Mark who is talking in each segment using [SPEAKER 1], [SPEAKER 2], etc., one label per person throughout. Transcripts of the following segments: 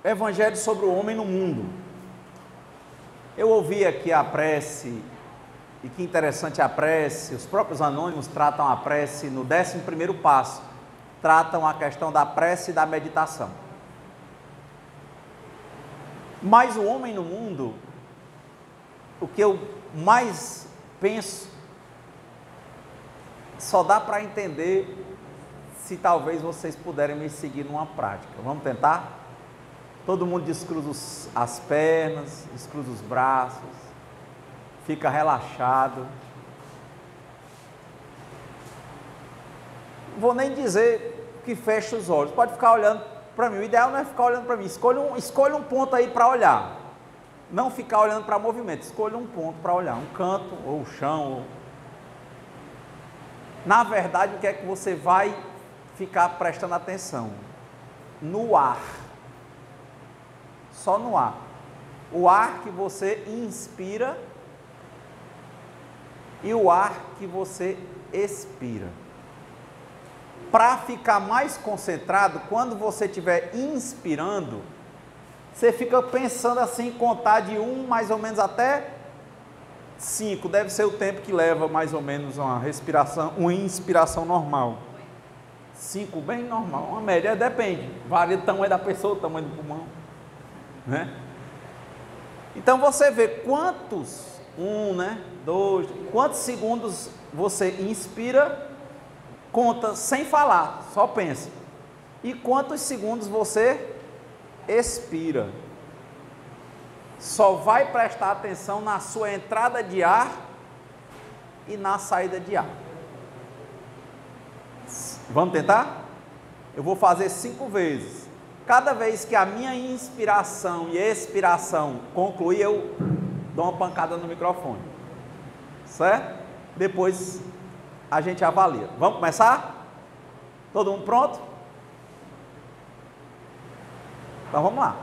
[SPEAKER 1] Evangelho sobre o homem no mundo. Eu ouvi aqui a prece, e que interessante a prece, os próprios anônimos tratam a prece no 11º passo, tratam a questão da prece e da meditação. Mas o homem no mundo, o que eu mais penso, só dá para entender se talvez vocês puderem me seguir numa prática. Vamos tentar? Todo mundo descruza as pernas, descruza os braços, fica relaxado. Não vou nem dizer que feche os olhos, pode ficar olhando para mim. O ideal não é ficar olhando para mim, escolha um ponto aí para olhar. Não ficar olhando para movimento, escolha um ponto para olhar, um canto ou o chão. Na verdade, o que é que você vai ficar prestando atenção? No ar. Só no ar. O ar que você inspira e o ar que você expira. Para ficar mais concentrado, quando você estiver inspirando, você fica pensando assim, contar de 1 mais ou menos até 5, deve ser o tempo que leva mais ou menos uma respiração, uma inspiração normal. 5 bem normal, uma média depende, varia do tamanho da pessoa, o tamanho do pulmão, né? Então você vê quantos, 2, quantos segundos você inspira, conta sem falar, só pensa, e quantos segundos você expira. Só vai prestar atenção na sua entrada de ar e na saída de ar. Vamos tentar? Eu vou fazer 5 vezes. Cada vez que a minha inspiração e expiração concluir, eu dou uma pancada no microfone. Certo? Depois a gente avalia. Vamos começar? Todo mundo pronto? Então vamos lá.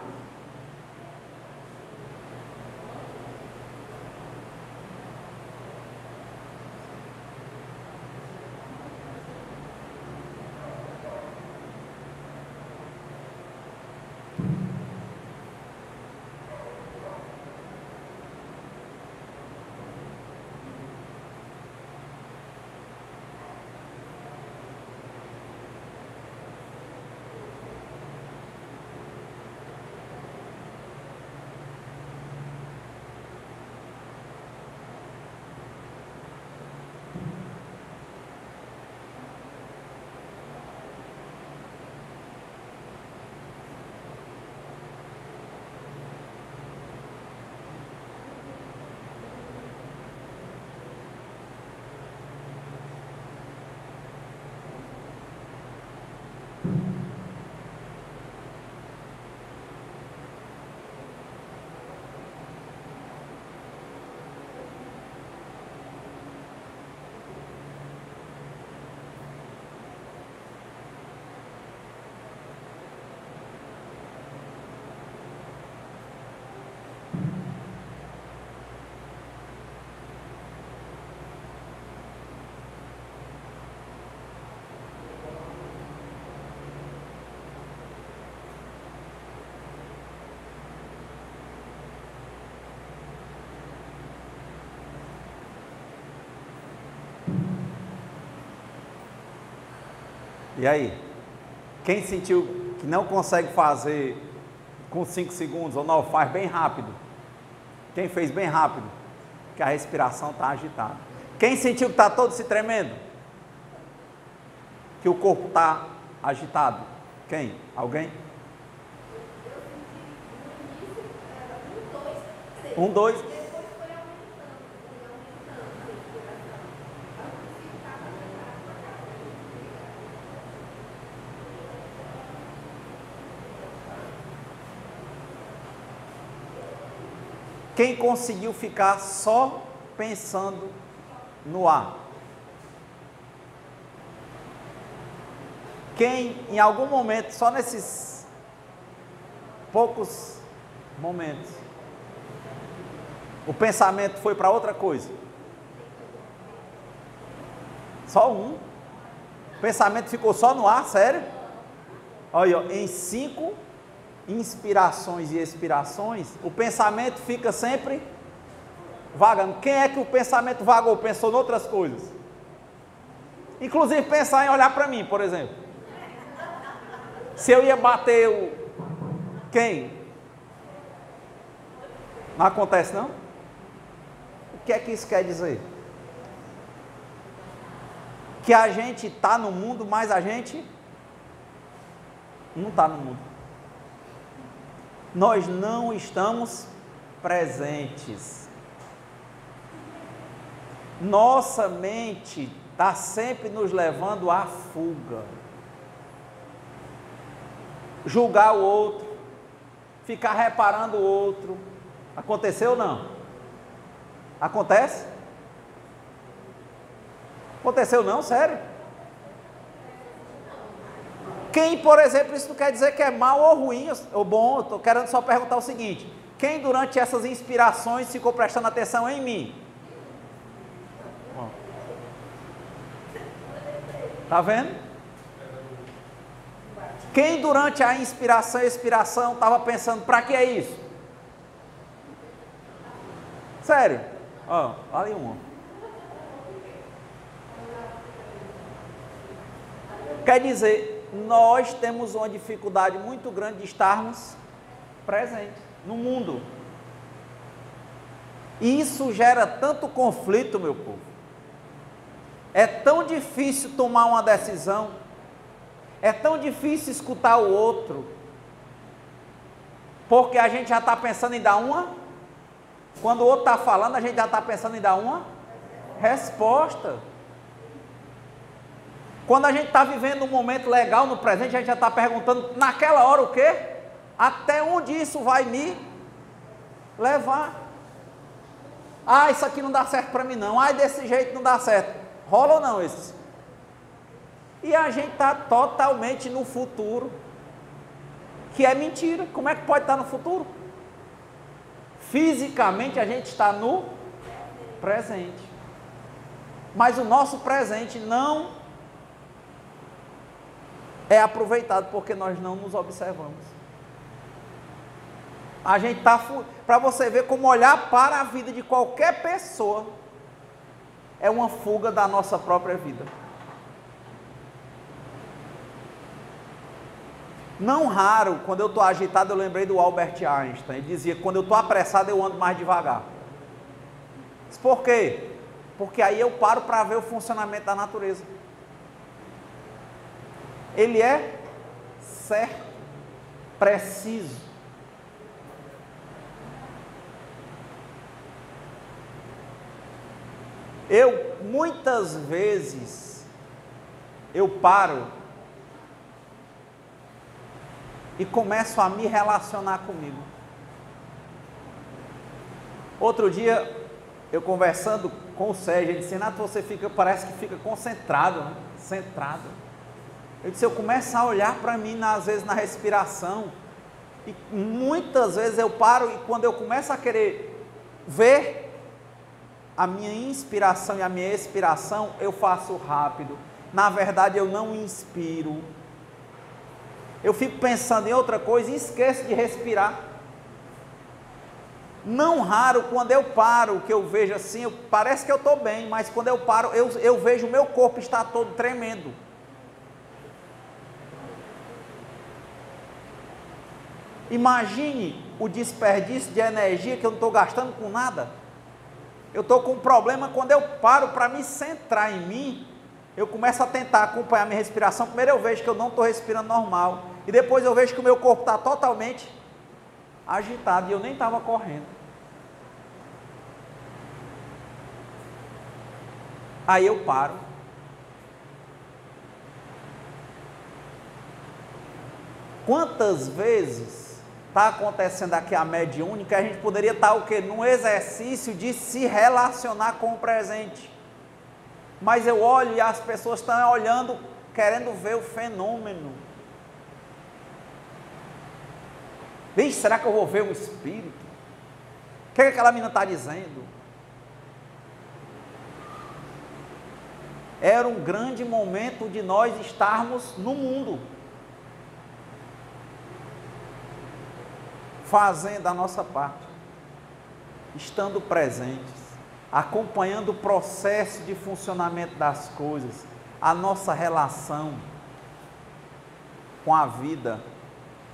[SPEAKER 1] E aí? Quem sentiu que não consegue fazer com 5 segundos ou não, faz bem rápido? Quem fez bem rápido? Que a respiração está agitada. Quem sentiu que está todo se tremendo? Que o corpo está agitado? Quem? Alguém? 1, 2. Quem conseguiu ficar só pensando no ar? Quem, em algum momento, só nesses poucos momentos, o pensamento foi para outra coisa? Só um. O pensamento ficou só no ar, sério? Olha, em 5, inspirações e expirações, o pensamento fica sempre vagando. Quem é que o pensamento vagou? Pensou em outras coisas. Inclusive pensar em olhar para mim, por exemplo. Se eu ia bater o... Quem? Não acontece não? O que é que isso quer dizer? Que a gente está no mundo, mas a gente não está no mundo. Nós não estamos presentes. Nossa mente está sempre nos levando à fuga. Julgar o outro, ficar reparando o outro. Aconteceu ou não? Acontece? Aconteceu não? Sério? Quem, por exemplo, isso não quer dizer que é mal ou ruim ou bom, eu estou querendo só perguntar o seguinte: quem durante essas inspirações ficou prestando atenção em mim? Está vendo? Quem durante a inspiração e expiração estava pensando, para que é isso? Sério? Ó, ali uma. Quer dizer, nós temos uma dificuldade muito grande de estarmos presentes no mundo. E isso gera tanto conflito, meu povo. É tão difícil tomar uma decisão. É tão difícil escutar o outro. Porque a gente já está pensando em dar uma. Quando o outro está falando, a gente já está pensando em dar uma resposta. Quando a gente está vivendo um momento legal no presente, a gente já está perguntando naquela hora o quê? Até onde isso vai me levar? Ah, isso aqui não dá certo para mim não. Ah, desse jeito não dá certo. Rola ou não esses? E a gente está totalmente no futuro, que é mentira. Como é que pode estar no futuro? Fisicamente a gente está no presente. Mas o nosso presente não é aproveitado porque nós não nos observamos. A gente está... Para você ver como olhar para a vida de qualquer pessoa é uma fuga da nossa própria vida. Não raro, quando eu estou agitado, eu lembrei do Albert Einstein. Ele dizia, quando eu estou apressado, eu ando mais devagar. Por quê? Porque aí eu paro para ver o funcionamento da natureza. Ele é certo, preciso. Muitas vezes, eu paro e começo a me relacionar comigo. Outro dia, eu conversando com o Sérgio, ele disse, Renato, você parece que fica concentrado, né? Centrado. Eu disse, eu começo a olhar para mim, às vezes, na respiração, e muitas vezes eu paro, e quando eu começo a querer ver a minha inspiração e a minha expiração, eu faço rápido. Na verdade, eu não inspiro. Eu fico pensando em outra coisa e esqueço de respirar. Não raro, quando eu paro, que eu vejo assim, parece que eu estou bem, mas quando eu paro, eu vejo o meu corpo está todo tremendo. Imagine o desperdício de energia que eu não estou gastando com nada. Eu estou com um problema, quando eu paro para me centrar em mim, eu começo a tentar acompanhar minha respiração. Primeiro eu vejo que eu não estou respirando normal, e depois eu vejo que o meu corpo está totalmente agitado, e eu nem estava correndo. Aí eu paro. Quantas vezes está acontecendo aqui a mediúnica, a gente poderia estar o quê? Num exercício de se relacionar com o presente. Mas eu olho e as pessoas estão olhando, querendo ver o fenômeno. Vixe, será que eu vou ver um espírito? O que aquela menina está dizendo? Era um grande momento de nós estarmos no mundo. fazendo a nossa parte, estando presentes, acompanhando o processo de funcionamento das coisas, a nossa relação com a vida,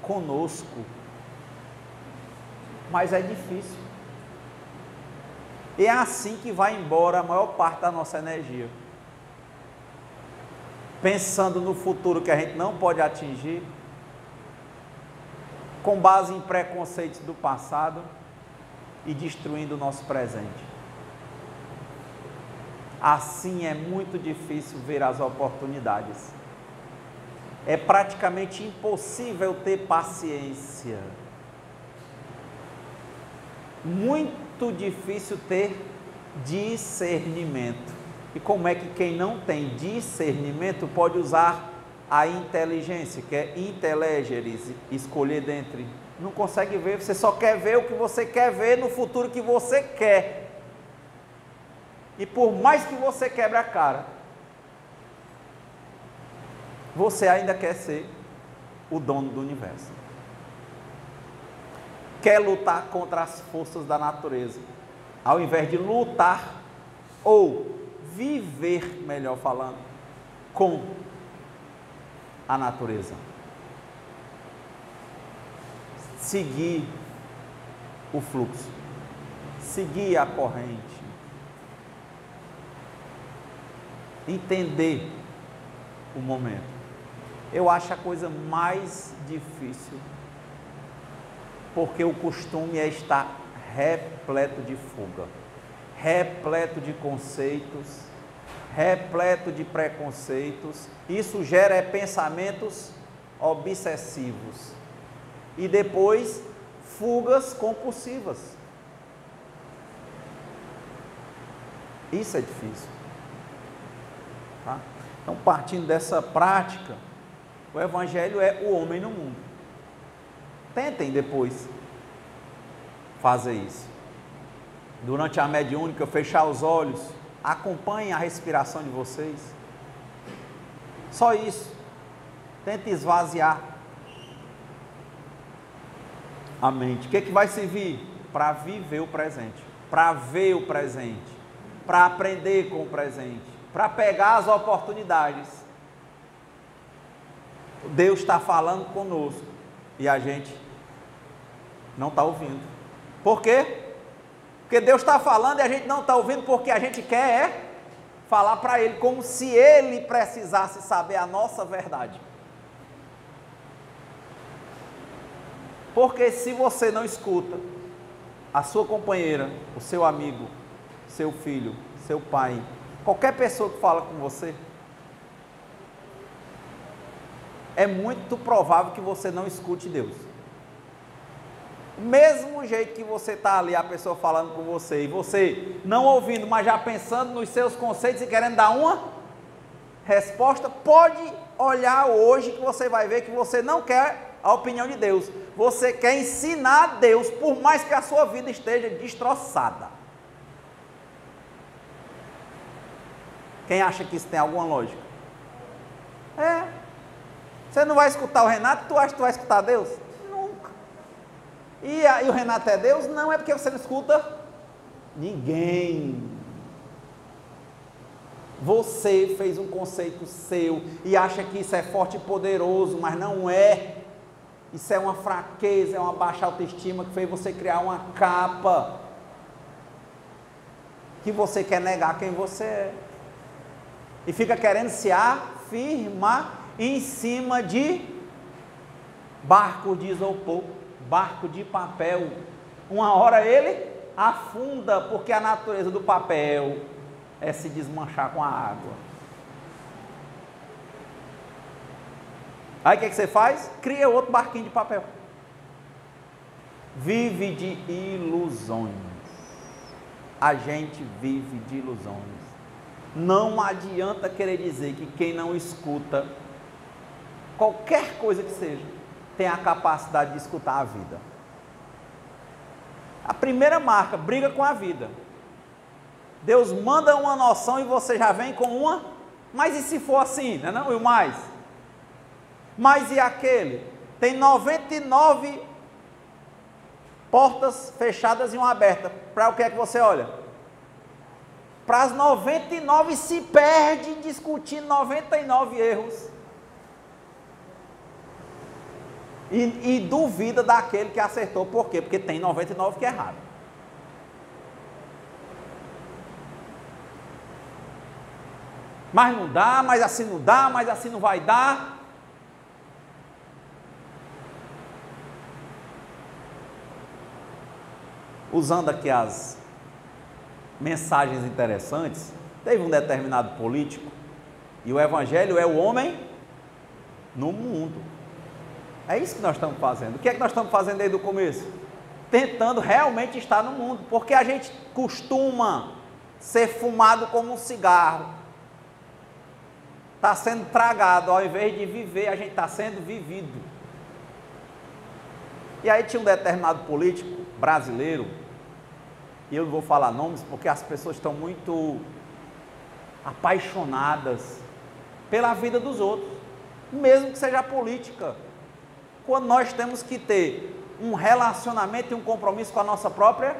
[SPEAKER 1] conosco. Mas é difícil. E é assim que vai embora a maior parte da nossa energia. Pensando no futuro que a gente não pode atingir, com base em preconceitos do passado e destruindo o nosso presente. Assim é muito difícil ver as oportunidades. É praticamente impossível ter paciência. Muito difícil ter discernimento. E como é que quem não tem discernimento pode usar a inteligência, que é intelegeres, escolher dentre? Não consegue ver, você só quer ver o que você quer ver no futuro que você quer. E por mais que você quebre a cara, você ainda quer ser o dono do universo. Quer lutar contra as forças da natureza, ao invés de lutar ou viver, melhor falando, com a natureza. Seguir o fluxo, seguir a corrente, entender o momento. Eu acho a coisa mais difícil, porque o costume é estar repleto de fuga, repleto de conceitos, repleto de preconceitos. Isso gera pensamentos obsessivos e depois fugas compulsivas. Isso é difícil, tá? Então, partindo dessa prática, o Evangelho é o homem no mundo. Tentem depois fazer isso. Durante a mediúnica, fechar os olhos, acompanhem a respiração de vocês. Só isso. Tente esvaziar a mente. O que vai servir? Para viver o presente, para ver o presente, para aprender com o presente, para pegar as oportunidades. Deus está falando conosco e a gente não está ouvindo. Por quê? Porque Deus está falando e a gente não está ouvindo, porque a gente quer falar para Ele, como se Ele precisasse saber a nossa verdade. Porque se você não escuta a sua companheira, o seu amigo, seu filho, seu pai, qualquer pessoa que fala com você, é muito provável que você não escute Deus. Mesmo jeito que você está ali, a pessoa falando com você, e você não ouvindo, mas já pensando nos seus conceitos e querendo dar uma resposta, pode olhar hoje que você vai ver que você não quer a opinião de Deus. Você quer ensinar a Deus, por mais que a sua vida esteja destroçada. Quem acha que isso tem alguma lógica? Você não vai escutar o Renato, tu acha que tu vai escutar Deus? Nunca. E o Renato é Deus? Não, é porque você não escuta ninguém. Você fez um conceito seu e acha que isso é forte e poderoso, mas não é. Isso é uma fraqueza, é uma baixa autoestima que fez você criar uma capa que você quer negar quem você é. E fica querendo se afirmar em cima de barco de isopor, barco de papel. Uma hora ele afunda, porque a natureza do papel é se desmanchar com a água. Aí o que você faz? Cria outro barquinho de papel. Vive de ilusões. A gente vive de ilusões. Não adianta querer dizer que quem não escuta qualquer coisa que seja, tem a capacidade de escutar a vida. A primeira marca, briga com a vida. Deus manda uma noção e você já vem com uma, mas e se for assim, não é não? E o mais? Mas e aquele? Tem 99 portas fechadas e uma aberta. Para o que é que você olha? Para as 99 se perde discutindo 99 erros. E duvida daquele que acertou. Por quê? Porque tem 99 que é errado. Mas não dá, mas assim não dá, mas assim não vai dar. Usando aqui as mensagens interessantes, teve um determinado político, e o evangelho é o homem no mundo. É isso que nós estamos fazendo. O que é que nós estamos fazendo desde o começo? Tentando realmente estar no mundo, porque a gente costuma ser fumado como um cigarro. Está sendo tragado, ao invés de viver, a gente está sendo vivido. E aí tinha um determinado político brasileiro, e eu não vou falar nomes, porque as pessoas estão muito apaixonadas pela vida dos outros, mesmo que seja política, quando nós temos que ter um relacionamento e um compromisso com a nossa própria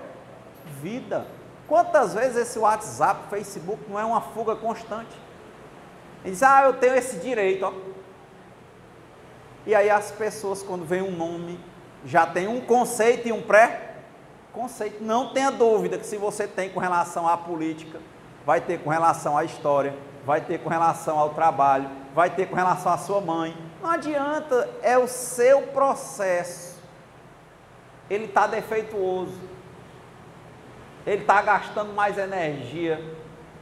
[SPEAKER 1] vida. Quantas vezes esse WhatsApp, Facebook não é uma fuga constante? Ele diz, eu tenho esse direito, ó. E aí as pessoas, quando vem um nome, já tem um conceito e um pré-conceito. Não tenha dúvida que se você tem com relação à política, vai ter com relação à história, vai ter com relação ao trabalho, vai ter com relação à sua mãe. Não adianta, é o seu processo. Ele está defeituoso. Ele está gastando mais energia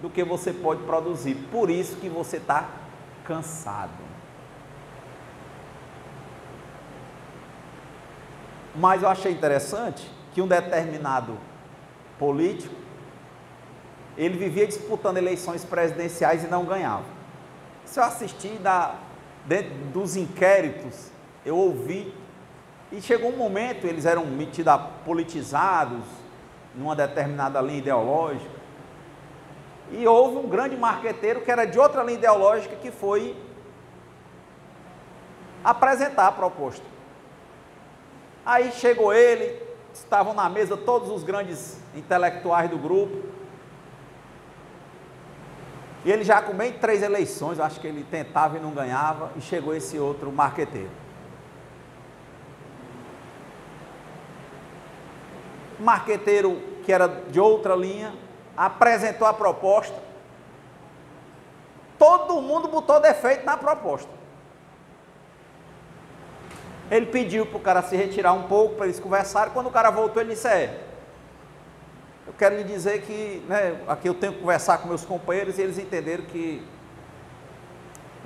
[SPEAKER 1] do que você pode produzir. Por isso que você está cansado. Mas eu achei interessante que um determinado político, ele vivia disputando eleições presidenciais e não ganhava. Se eu assisti dentro dos inquéritos, eu ouvi, e chegou um momento, eles eram metidos politizados, numa determinada linha ideológica, e houve um grande marqueteiro que era de outra linha ideológica, que foi apresentar a proposta. Aí chegou ele, estavam na mesa todos os grandes intelectuais do grupo, e ele já com bem 3 eleições, acho que ele tentava e não ganhava, e chegou esse outro marqueteiro. Marqueteiro que era de outra linha, apresentou a proposta, todo mundo botou defeito na proposta. Ele pediu para o cara se retirar um pouco, para eles conversarem. Quando o cara voltou, ele disse, eu quero lhe dizer que, aqui eu tenho que conversar com meus companheiros, e eles entenderam que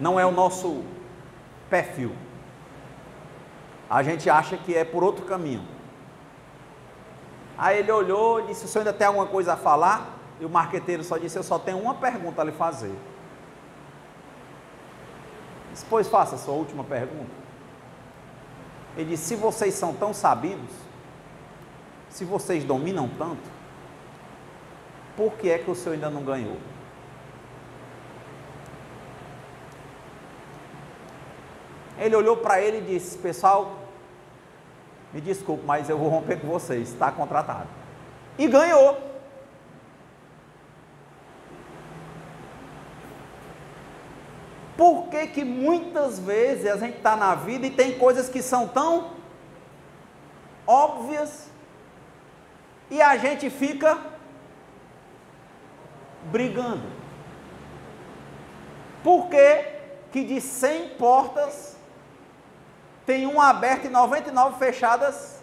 [SPEAKER 1] não é o nosso perfil. A gente acha que é por outro caminho. Aí ele olhou e disse, o senhor ainda tem alguma coisa a falar? E o marqueteiro só disse, eu só tenho uma pergunta a lhe fazer. Disse, pois faça a sua última pergunta. Ele disse, se vocês são tão sabidos, se vocês dominam tanto, por que é que o senhor ainda não ganhou? Ele olhou para ele e disse, pessoal, me desculpe, mas eu vou romper com vocês, está contratado. E ganhou. Por que que muitas vezes a gente está na vida e tem coisas que são tão óbvias e a gente fica brigando? Por que que de 100 portas tem uma aberta e 99 fechadas?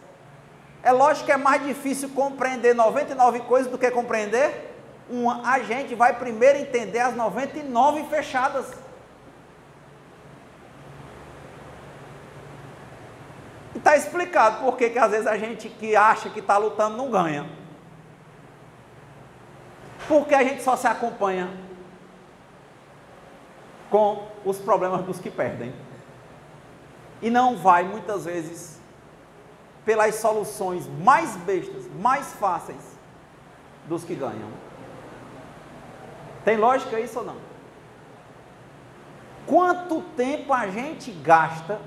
[SPEAKER 1] É lógico que é mais difícil compreender 99 coisas do que compreender uma. A gente vai primeiro entender as 99 fechadas. E está explicado por que às vezes a gente que acha que está lutando não ganha. Porque a gente só se acompanha com os problemas dos que perdem. E não vai, muitas vezes, pelas soluções mais bestas, mais fáceis dos que ganham. Tem lógica isso ou não? Quanto tempo a gente gasta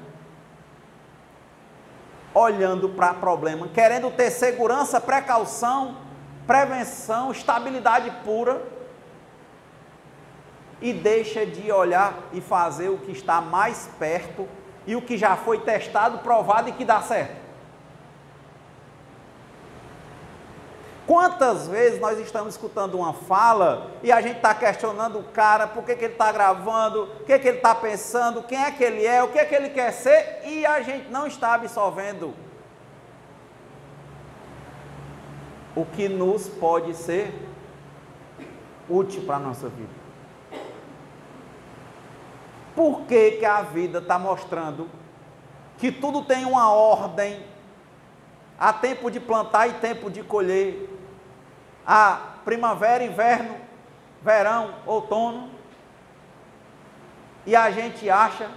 [SPEAKER 1] olhando para problema, querendo ter segurança, precaução, prevenção, estabilidade pura, e deixa de olhar e fazer o que está mais perto e o que já foi testado, provado e que dá certo. Quantas vezes nós estamos escutando uma fala e a gente está questionando o cara, por que ele está gravando, o que ele está pensando, quem é que ele é, o que ele quer ser, e a gente não está absorvendo o que nos pode ser útil para a nossa vida. Por que que a vida está mostrando que tudo tem uma ordem, há tempo de plantar e tempo de colher, há primavera, inverno, verão, outono, e a gente acha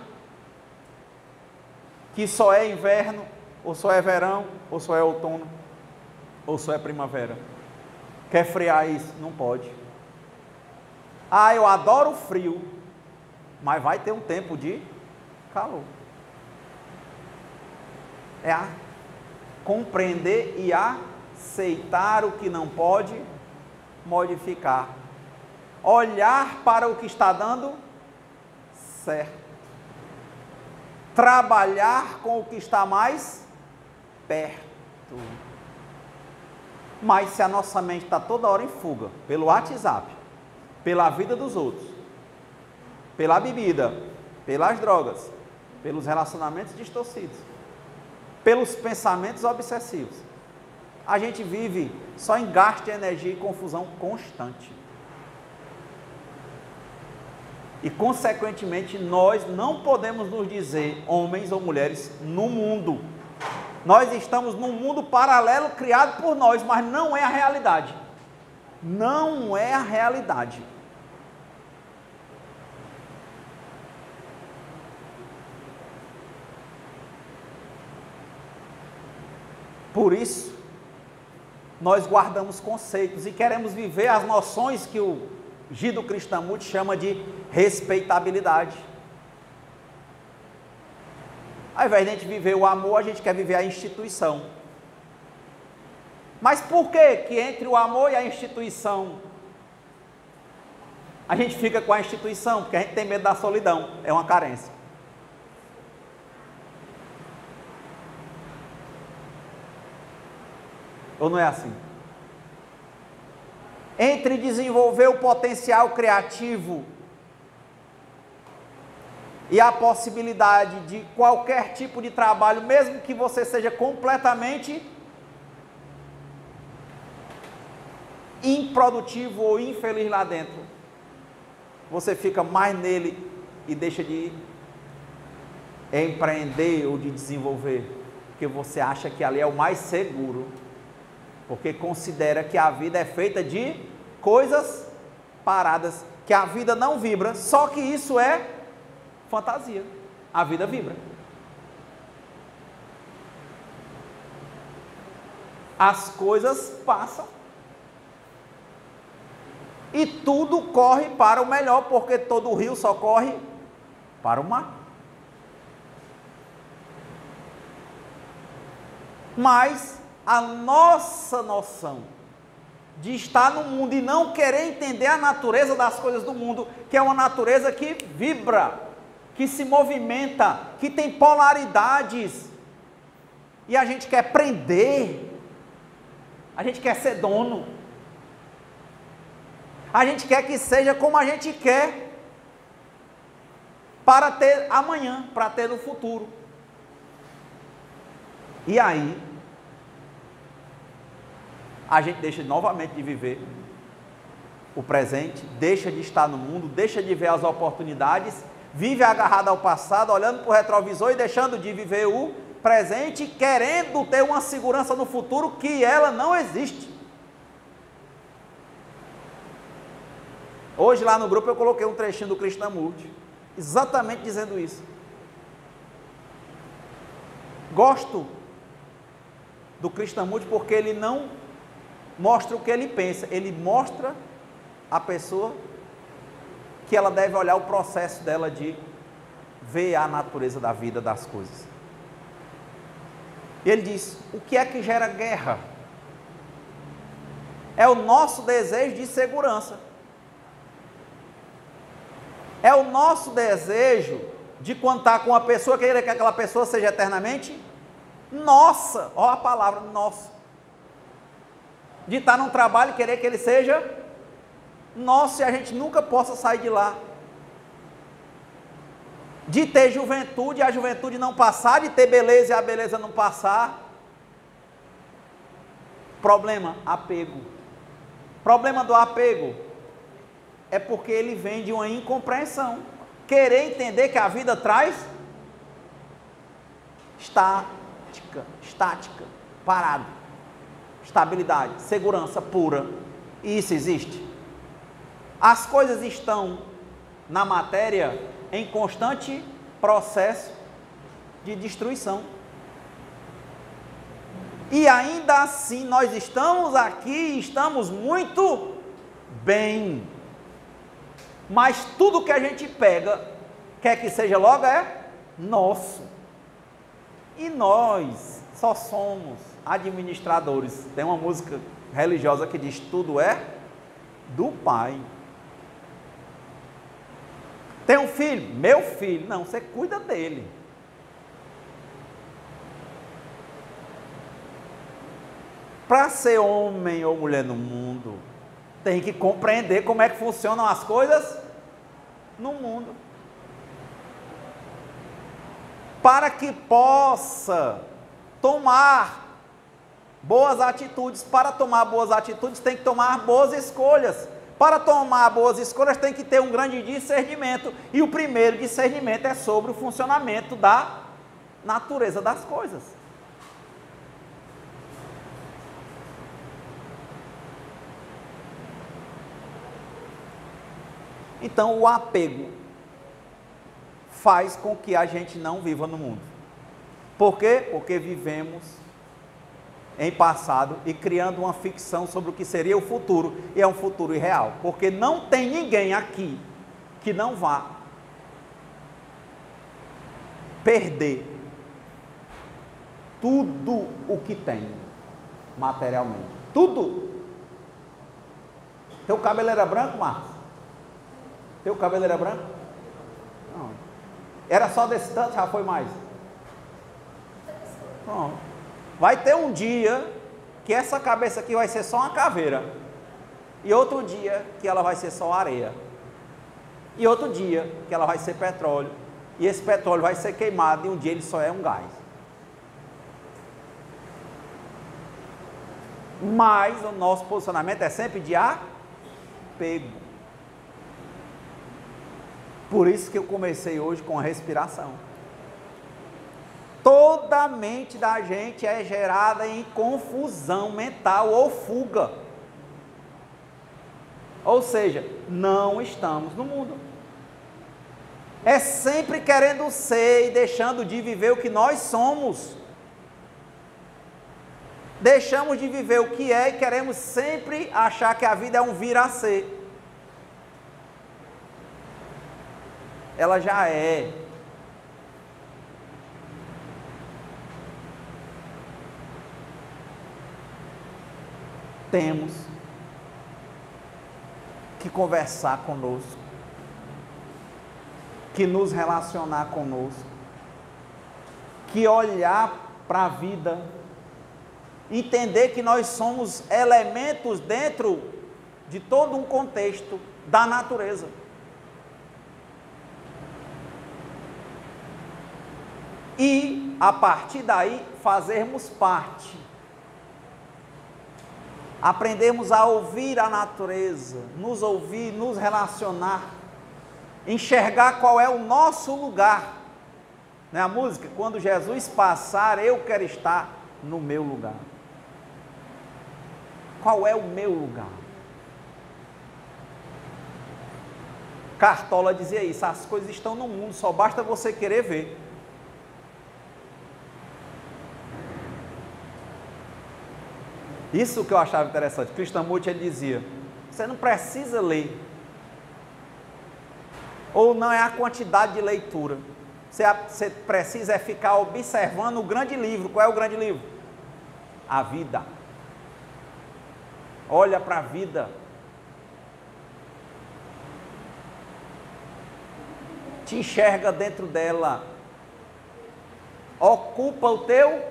[SPEAKER 1] que só é inverno, ou só é verão, ou só é outono, ou só é primavera? Quer frear isso? Não pode. Ah, eu adoro o frio, mas vai ter um tempo de calor. É a compreender e aceitar o que não pode modificar. Olhar para o que está dando certo. Trabalhar com o que está mais perto. Mas se a nossa mente está toda hora em fuga, pelo WhatsApp, pela vida dos outros, pela bebida, pelas drogas, pelos relacionamentos distorcidos, pelos pensamentos obsessivos, a gente vive só em gasto de energia e confusão constante. E, consequentemente, nós não podemos nos dizer homens ou mulheres no mundo. Nós estamos num mundo paralelo criado por nós, mas não é a realidade. Não é a realidade. Por isso, nós guardamos conceitos e queremos viver as noções que o Gido Krishnamurti chama de respeitabilidade. Ao invés de a gente viver o amor, a gente quer viver a instituição. Mas por que que entre o amor e a instituição a gente fica com a instituição? Porque a gente tem medo da solidão, é uma carência. Ou não é assim? Entre desenvolver o potencial criativo e a possibilidade de qualquer tipo de trabalho, mesmo que você seja completamente improdutivo ou infeliz lá dentro, você fica mais nele e deixa de empreender ou de desenvolver, porque você acha que ali é o mais seguro, porque considera que a vida é feita de coisas paradas, que a vida não vibra, só que isso é fantasia, a vida vibra. As coisas passam e tudo corre para o melhor, porque todo rio só corre para o mar. Mas a nossa noção de estar no mundo e não querer entender a natureza das coisas do mundo, que é uma natureza que vibra, que se movimenta, que tem polaridades, e a gente quer prender, a gente quer ser dono, a gente quer que seja como a gente quer, para ter amanhã, para ter no futuro. E aí, a gente deixa novamente de viver o presente, deixa de estar no mundo, deixa de ver as oportunidades, vive agarrado ao passado, olhando para o retrovisor e deixando de viver o presente, querendo ter uma segurança no futuro que ela não existe. Hoje lá no grupo eu coloquei um trechinho do Krishnamurti, exatamente dizendo isso. Gosto do Krishnamurti porque ele não mostra o que ele pensa, ele mostra a pessoa que ela deve olhar o processo dela de ver a natureza da vida, das coisas. E ele diz: o que é que gera guerra? É o nosso desejo de segurança. É o nosso desejo de quando está com uma pessoa, querer que aquela pessoa seja eternamente nossa. Olha a palavra, nossa. De estar num trabalho e querer que ele seja nosso e a gente nunca possa sair de lá. De ter juventude e a juventude não passar, de ter beleza e a beleza não passar. Problema, apego. Problema do apego é porque ele vem de uma incompreensão. Querer entender que a vida traz estática, parado, estabilidade, segurança pura. E isso existe? As coisas estão na matéria em constante processo de destruição. E ainda assim nós estamos aqui e estamos muito bem. Mas tudo que a gente pega, quer que seja logo, é nosso. E nós só somos administradores. Tem uma música religiosa que diz: tudo é do Pai. Tem um filho? Meu filho. Não, você cuida dele. Para ser homem ou mulher no mundo, tem que compreender como é que funcionam as coisas no mundo. Para que possa tomar boas atitudes. Para tomar boas atitudes, tem que tomar boas escolhas. Para tomar boas escolhas, tem que ter um grande discernimento. E o primeiro discernimento é sobre o funcionamento da natureza das coisas. Então, o apego faz com que a gente não viva no mundo. Por quê? Porque vivemos em passado e criando uma ficção sobre o que seria o futuro, e é um futuro irreal, porque não tem ninguém aqui que não vá perder tudo o que tem materialmente. Tudo. Teu cabelo era branco, Marcos? Teu cabelo era branco? Não. Era só desse tanto, já foi mais? Pronto. Vai ter um dia que essa cabeça aqui vai ser só uma caveira. E outro dia que ela vai ser só areia. E outro dia que ela vai ser petróleo. E esse petróleo vai ser queimado e um dia ele só é um gás. Mas o nosso posicionamento é sempre de apego. Por isso que eu comecei hoje com a respiração. Toda a mente da gente é gerada em confusão mental ou fuga. Ou seja, não estamos no mundo. É sempre querendo ser e deixando de viver o que nós somos. Deixamos de viver o que é e queremos sempre achar que a vida é um vir a ser. Ela já é. Temos que conversar conosco, que nos relacionar conosco, que olhar para a vida, entender que nós somos elementos dentro de todo um contexto da natureza. E, a partir daí, fazermos parte. Aprendermos a ouvir a natureza, nos ouvir, nos relacionar, enxergar qual é o nosso lugar. Não é a música? Quando Jesus passar, eu quero estar no meu lugar. Qual é o meu lugar? Cartola dizia isso: as coisas estão no mundo, só basta você querer ver. Isso que eu achava interessante. Krishnamurti, ele dizia: você não precisa ler, ou não é a quantidade de leitura, Você precisa é ficar observando o grande livro. Qual é o grande livro? A vida. Olha para a vida. Te enxerga dentro dela. Ocupa o teu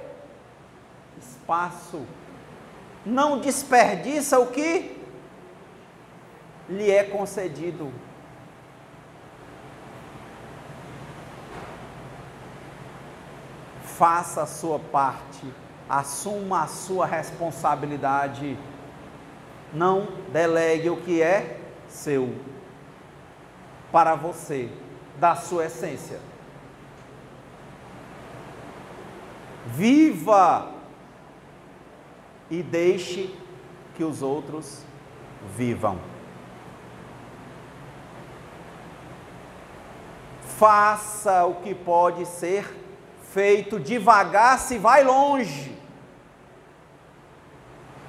[SPEAKER 1] espaço. Não desperdiça o que lhe é concedido. Faça a sua parte, assuma a sua responsabilidade, não delegue o que é seu, para você, da sua essência. Viva e deixe que os outros vivam. Faça o que pode ser feito, devagar se vai longe.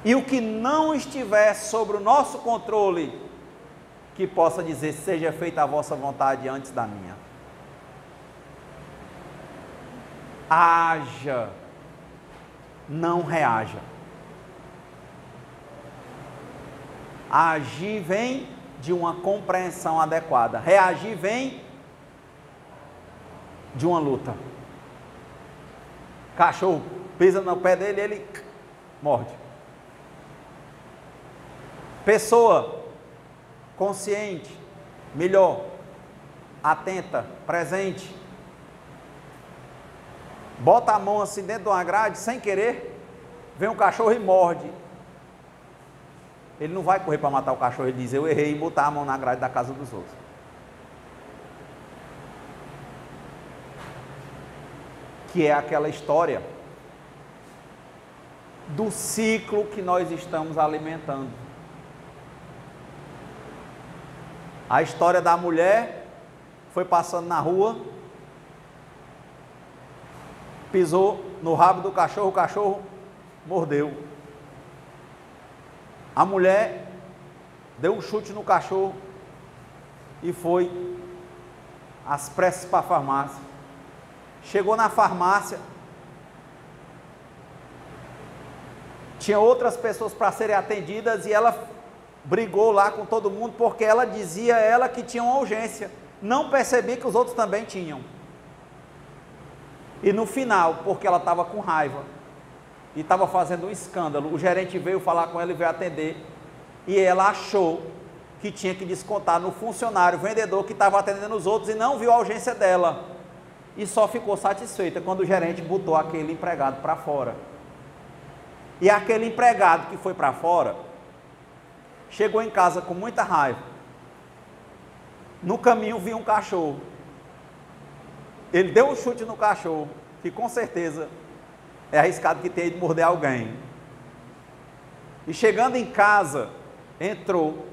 [SPEAKER 1] E o que não estiver sobre o nosso controle, que possa dizer, seja feita a vossa vontade antes da minha. Haja, não reaja. Agir vem de uma compreensão adequada. Reagir vem de uma luta. Cachorro pisa no pé dele, ele morde. Pessoa consciente, melhor, atenta, presente, bota a mão assim dentro de uma grade, sem querer, vem um cachorro e morde. Ele não vai correr para matar o cachorro, ele diz, eu errei em botar a mão na grade da casa dos outros. Que é aquela história do ciclo que nós estamos alimentando. A história da mulher foi passando na rua, pisou no rabo do cachorro, o cachorro mordeu. A mulher deu um chute no cachorro e foi às pressas para a farmácia. Chegou na farmácia, tinha outras pessoas para serem atendidas e ela brigou lá com todo mundo porque ela dizia que tinha uma urgência. Não percebi que os outros também tinham. E no final, porque ela estava com raiva e estava fazendo um escândalo, o gerente veio falar com ela e veio atender, e ela achou que tinha que descontar no funcionário, vendedor que estava atendendo os outros e não viu a urgência dela. E só ficou satisfeita quando o gerente botou aquele empregado para fora. E aquele empregado que foi para fora, chegou em casa com muita raiva. No caminho viu um cachorro. Ele deu um chute no cachorro, que com certeza é arriscado que tenha ido morder alguém. E chegando em casa, entrou.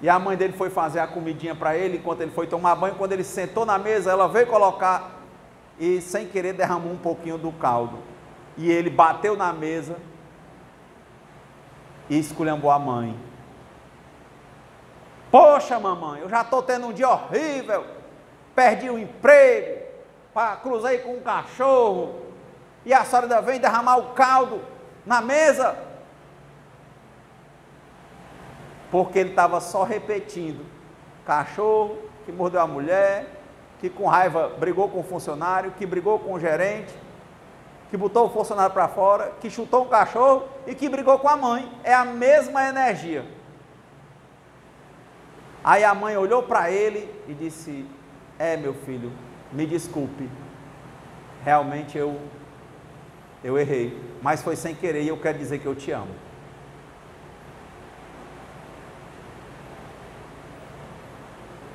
[SPEAKER 1] E a mãe dele foi fazer a comidinha para ele, enquanto ele foi tomar banho. Quando ele sentou na mesa, ela veio colocar e sem querer derramou um pouquinho do caldo. E ele bateu na mesa e esculhambou a mãe. Poxa, mamãe, eu já estou tendo um dia horrível, perdi o emprego, cruzei com um cachorro, e a senhora ainda vem derramar o caldo na mesa? Porque ele estava só repetindo, cachorro que mordeu a mulher, que com raiva brigou com o funcionário, que brigou com o gerente, que botou o funcionário para fora, que chutou um cachorro e que brigou com a mãe. É a mesma energia. Aí a mãe olhou para ele e disse, meu filho, me desculpe, realmente eu errei, mas foi sem querer e eu quero dizer que eu te amo.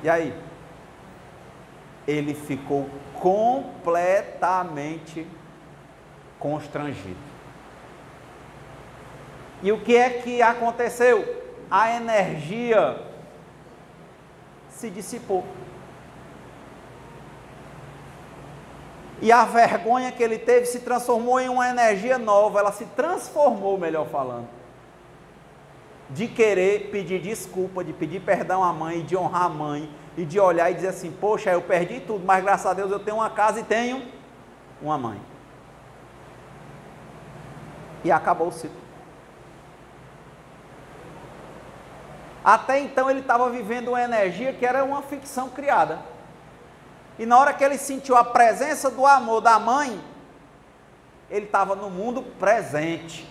[SPEAKER 1] E aí? Ele ficou completamente constrangido. E o que é que aconteceu? A energia se dissipou. E a vergonha que ele teve se transformou em uma energia nova, ela se transformou, melhor falando, de querer pedir desculpa, de pedir perdão à mãe, de honrar a mãe, e de olhar e dizer assim, poxa, eu perdi tudo, mas graças a Deus eu tenho uma casa e tenho uma mãe. E acabou o ciclo. Até então ele estava vivendo uma energia que era uma ficção criada. E na hora que ele sentiu a presença do amor da mãe, ele estava no mundo presente.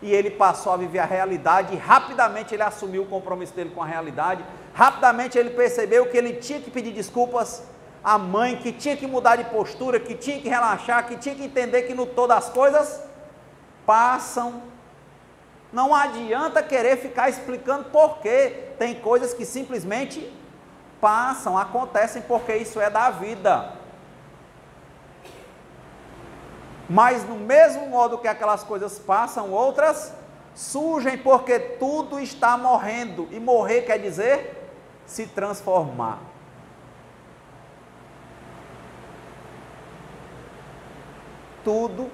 [SPEAKER 1] E ele passou a viver a realidade e rapidamente ele assumiu o compromisso dele com a realidade. Rapidamente ele percebeu que ele tinha que pedir desculpas à mãe, que tinha que mudar de postura, que tinha que relaxar, que tinha que entender que no todo as coisas passam. Não adianta querer ficar explicando por quê. Tem coisas que simplesmente passam, acontecem porque isso é da vida. Mas no mesmo modo que aquelas coisas passam, outras surgem porque tudo está morrendo. E morrer quer dizer se transformar. Tudo,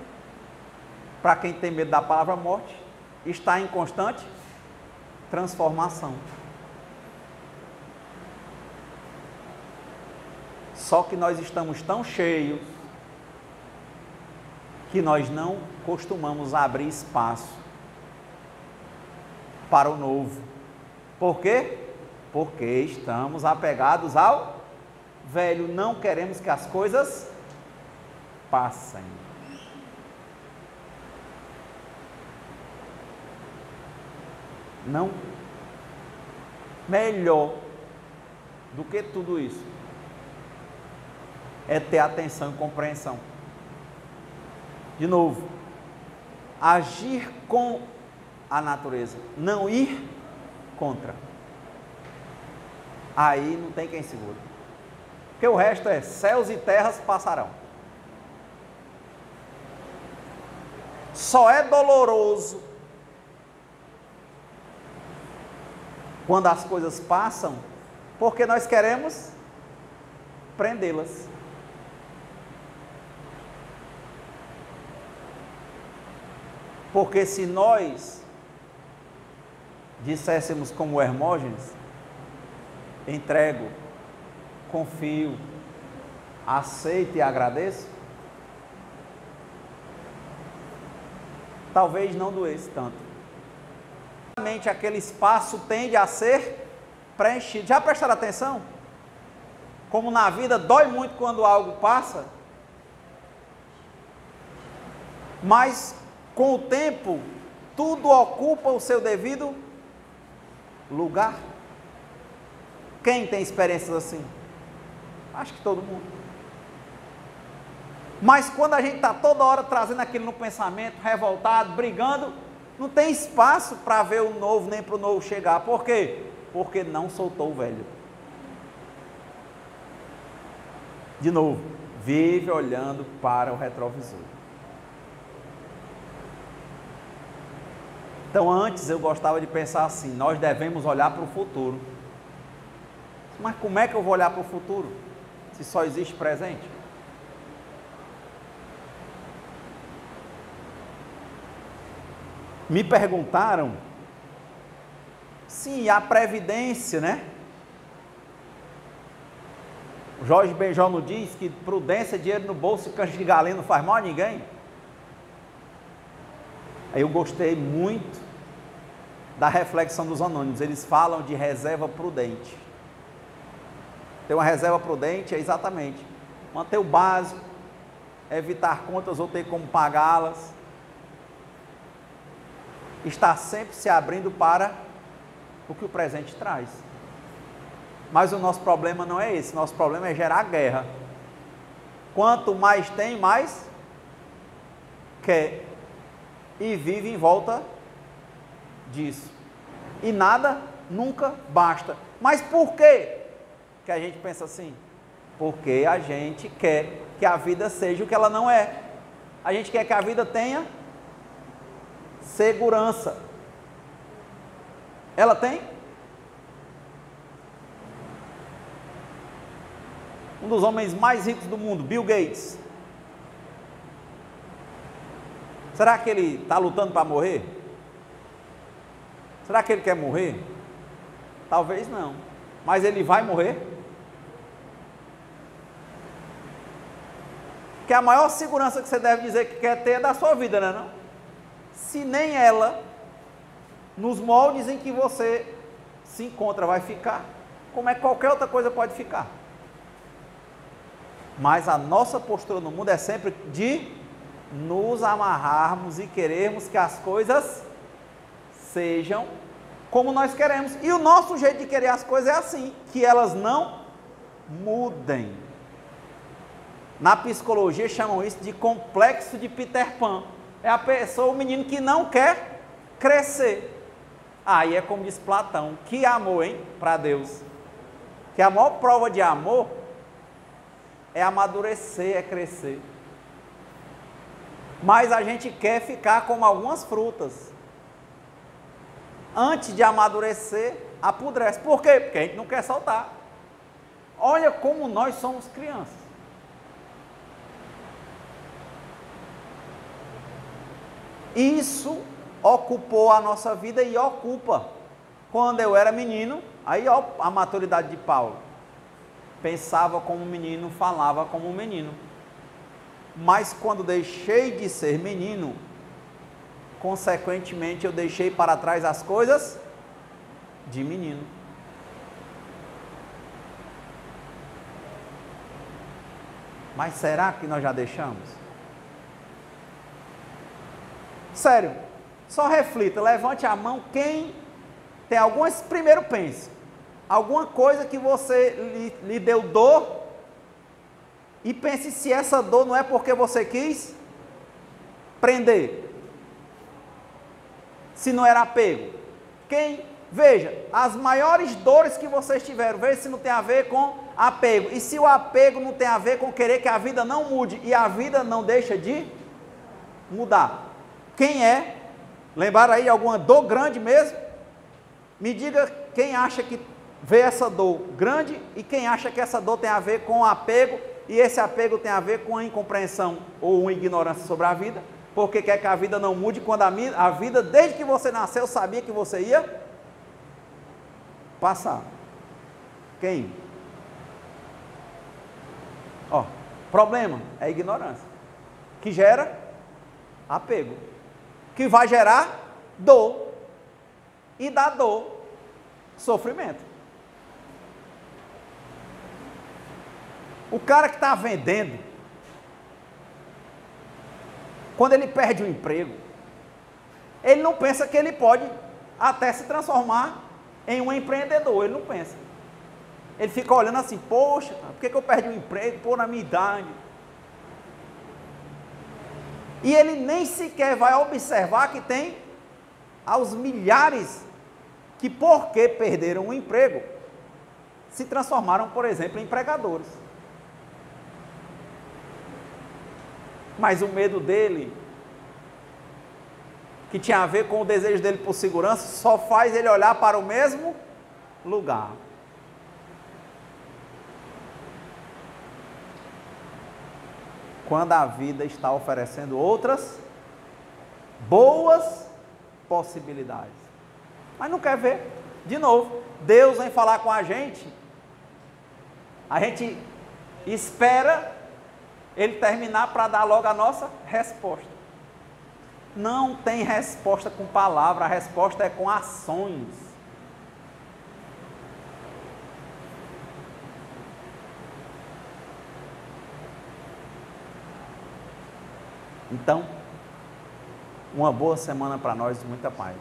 [SPEAKER 1] para quem tem medo da palavra morte, está em constante transformação. Só que nós estamos tão cheios que nós não costumamos abrir espaço para o novo. Por quê? Porque estamos apegados ao velho, não queremos que as coisas passem. Não. Melhor do que tudo isso é ter atenção e compreensão. De novo, agir com a natureza, não ir contra. Aí não tem quem segure. Porque o resto é céus e terras passarão. Só é doloroso quando as coisas passam, porque nós queremos prendê-las. Porque se nós disséssemos como Hermógenes, entrego, confio, aceito e agradeço, talvez não doesse tanto. Aquele espaço tende a ser preenchido. Já prestaram atenção? Como na vida dói muito quando algo passa, mas com o tempo tudo ocupa o seu devido lugar. Quem tem experiências assim? Acho que todo mundo. Mas quando a gente está toda hora trazendo aquilo no pensamento, revoltado, brigando, não tem espaço para ver o novo, nem para o novo chegar. Por quê? Porque não soltou o velho. De novo, vive olhando para o retrovisor. Então antes eu gostava de pensar assim, nós devemos olhar para o futuro. Mas como é que eu vou olhar para o futuro, se só existe presente? Me perguntaram, sim, a previdência, né? Jorge Benjol nos diz que prudência, dinheiro no bolso e cancha de galinha não faz mal a ninguém. Aí eu gostei muito da reflexão dos anônimos, eles falam de reserva prudente. Ter uma reserva prudente é exatamente manter o básico, evitar contas ou ter como pagá-las, estar sempre se abrindo para o que o presente traz. Mas o nosso problema não é esse, nosso problema é gerar guerra. Quanto mais tem, mais quer e vive em volta disso. E nada nunca basta. Mas por quê que a gente pensa assim? Porque a gente quer que a vida seja o que ela não é. A gente quer que a vida tenha segurança. Ela tem? Um dos homens mais ricos do mundo, Bill Gates. Será que ele está lutando para morrer? Será que ele quer morrer? Talvez não. mas ele vai morrer? Que a maior segurança que você deve dizer que quer ter é da sua vida, não? Se nem ela, nos moldes em que você se encontra, vai ficar, como é que qualquer outra coisa pode ficar? Mas a nossa postura no mundo é sempre de nos amarrarmos e querermos que as coisas sejam como nós queremos. E o nosso jeito de querer as coisas é assim, que elas não mudem. Na psicologia chamam isso de complexo de Peter Pan. É a pessoa, o menino que não quer crescer. Aí é como diz Platão, que amor, hein, para Deus. Que a maior prova de amor é amadurecer, é crescer. Mas a gente quer ficar como algumas frutas. Antes de amadurecer, apodrece. Por quê? Porque a gente não quer soltar. Olha como nós somos crianças. Isso ocupou a nossa vida e ocupa. Quando eu era menino, aí ó, a maturidade de Paulo. Pensava como menino, falava como menino. Mas quando deixei de ser menino, consequentemente eu deixei para trás as coisas de menino. Mas será que nós já deixamos? Sério, só reflita, levante a mão quem tem alguma, primeiro pense, alguma coisa que você lhe deu dor, e pense se essa dor não é porque você quis prender, se não era apego. Quem, veja, as maiores dores que vocês tiveram, veja se não tem a ver com apego, e se o apego não tem a ver com querer que a vida não mude, e a vida não deixa de mudar. Quem é? Lembraram aí alguma dor grande mesmo? Me diga quem acha que vê essa dor grande e quem acha que essa dor tem a ver com apego e esse apego tem a ver com a incompreensão ou uma ignorância sobre a vida, porque quer que a vida não mude quando a vida, desde que você nasceu, sabia que você ia passar. Quem? Ó, problema é ignorância, que gera apego, que vai gerar dor, e da dor, sofrimento. O cara que está vendendo, quando ele perde o emprego, ele não pensa que ele pode até se transformar em um empreendedor, ele não pensa. Ele fica olhando assim, poxa, por que eu perdi o emprego? Pô, na minha idade. E ele nem sequer vai observar que tem aos milhares que, porque perderam o emprego, se transformaram, por exemplo, em empregadores. Mas o medo dele, que tinha a ver com o desejo dele por segurança, só faz ele olhar para o mesmo lugar. Quando a vida está oferecendo outras boas possibilidades. Mas não quer ver. De novo, Deus vem falar com a gente espera Ele terminar para dar logo a nossa resposta. Não tem resposta com palavra, a resposta é com ações. Então, uma boa semana para nós, muita paz.